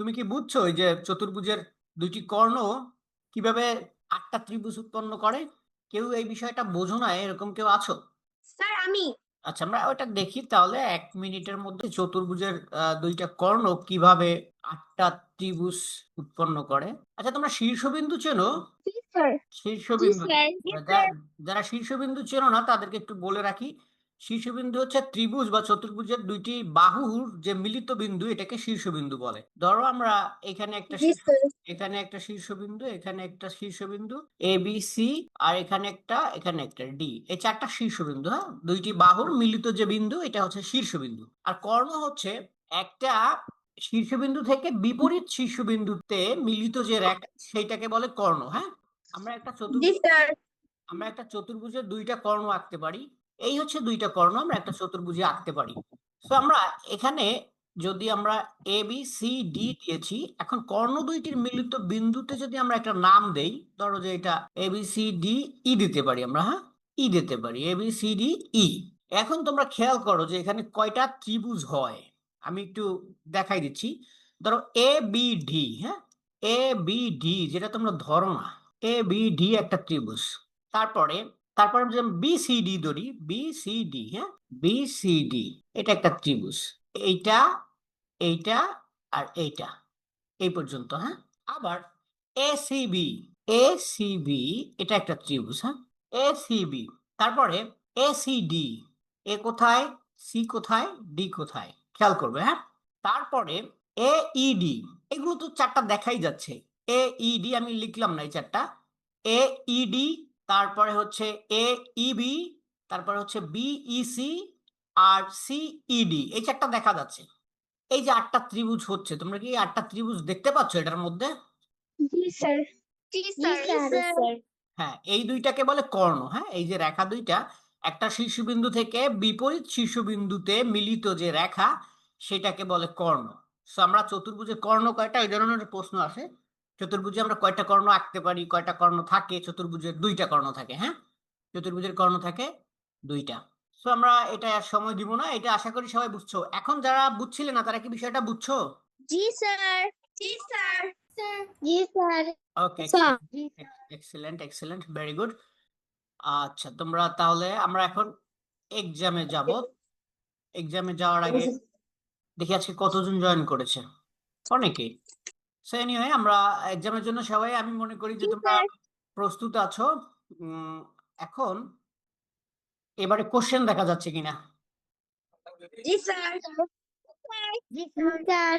তুমি কি বুঝছো ওই যে চতুর্ভুজের দুইটি কর্ণ কিভাবে আটটা ত্রিভুজ উৎপন্ন করে? কেউ এই বিষয়টা বোঝো না এরকম কেউ আছো? স্যার আমি আচ্ছা, আমরা ওটা দেখি তাহলে 1 মিনিটের মধ্যে চতুর্ভুজের দুইটা কর্ণ কিভাবে আটটা ত্রিভুজ উৎপন্ন করে। আচ্ছা, তোমরা শীর্ষবিন্দু চেনো? জি স্যার জি শীর্ষবিন্দু, স্যার যারা শীর্ষবিন্দু চেনো না তাদেরকে একটু বলে রাখি। শীর্ষবিন্দু হচ্ছে ত্রিভুজ বা চতুর্ভুজের দুইটি বাহুর যে মিলিত বিন্দু, এটাকে শীর্ষবিন্দু বলে। ধরো আমরা এখানে একটা জি স্যার এখানে একটা শীর্ষবিন্দু, এখানে একটা শীর্ষবিন্দু এ বি সি, আর এখানে একটা ডি, এই চারটা শীর্ষবিন্দু। হ্যাঁ, দুইটি বাহুর মিলিত যে বিন্দু এটা হচ্ছে শীর্ষবিন্দু। আর কর্ণ হচ্ছে একটা শীর্ষবিন্দু থেকে বিপরীত শীর্ষবিন্দুতে মিলিত যে রেখা, সেইটাকে বলে কর্ণ। হ্যাঁ, আমরা একটা জি চতুর্ভুজ স্যার আমরা একটা চতুর্ভুজের দুইটা কর্ণ আঁকতে পারি। এই হচ্ছে দুইটা কর্ণ আমরা একটা চতুর্ভুজে আঁকতে পারি। তো আমরা এখানে যদি আমরা এ বি সি ডি দিয়েছি, এখন কর্ণ দুইটির মিলিত বিন্দুতে যদি আমরা একটা নাম দেই, ধরো যে এটা A B C D E দিতে পারি আমরা। হ্যাঁ, ই দিতে পারি, A B C D E. এখন তোমরা খেয়াল করো যে এখানে কয়টা ত্রিভুজ হয়। আমি একটু দেখাই দিচ্ছি। ধরো এ বি ডি। হ্যাঁ, এ বি ডি যেটা তোমরা ধরো না, এ বি ডি একটা ত্রিভুজ। তারপরে তারপরে যে বি সি ডি ধরি, বি সি ডি। হ্যাঁ, বি সি ডি এটা একটা ত্রিভুজ। এইটা, এইটা, আর এইটা, এই পর্যন্ত। হ্যাঁ, আবার A C B, A C B এটা একটা ত্রিভুজ। হ্যাঁ, এ সি বি। তারপরে এ সি ডি, এ কোথায়, সি কোথায়, ডি কোথায়, খেয়াল করবে। হ্যাঁ, তারপরে এ ই ডি, এগুলো তো চারটা দেখাই যাচ্ছে। এ ই ডি আমি লিখলাম না এই চারটা। এ ই ডি, তারপরে হচ্ছে এ ই বি, তারপরে হচ্ছে বি ই সি, আর সি ই ডি, এই চারটা দেখা যাচ্ছে। এই যে আটটা ত্রিভুজ হচ্ছে, তোমরা কি এই আটটা ত্রিভুজ দেখতে পাচ্ছ এটার মধ্যে? জি স্যার জি জি স্যার স্যার স্যার হ্যাঁ, এই দুইটাকে বলে কর্ণ। হ্যাঁ, এই যে রেখা দুইটা, একটা শীর্ষবিন্দু থেকে বিপরীত শীর্ষবিন্দুতে মিলিত যে রেখা, সেটাকে বলে কর্ণ। তো আমরা চতুর্ভুজে কর্ণ কয়টা, এই ধরনের প্রশ্ন আসে। চতুর্ভুজে আমরা কয়টা কর্ণ আঁকতে পারি, কয়টা কর্ণ থাকে? চতুর্ভুজের দুইটা কর্ণ থাকে। হ্যাঁ, চতুর্ভুজের কর্ণ থাকে দুইটা। তো আমরা এটা আর সময় দিব না, এটা আশা করি সবাই বুঝছো। এখন যারা বুঝছিলে না তারা কি বিষয়টা বুঝছো? জি স্যার জি স্যার জি sir okay, sir excellent excellent, very good. আচ্ছা, তোমরা তাহলে আমরা এখন এক্সামে যাব। এক্সামে যাওয়ার আগে দেখি আজকে কতজন জয়েন করেছে। অনেকেই। সো এনিওয়ে, আমরা এক্সামের জন্য সবাই, আমি মনে করি যে জি তোমরা স্যার প্রস্তুত আছো। এখন এবারে কোশ্চেন দেখা যাচ্ছে কিনা। জি স্যার জি স্যার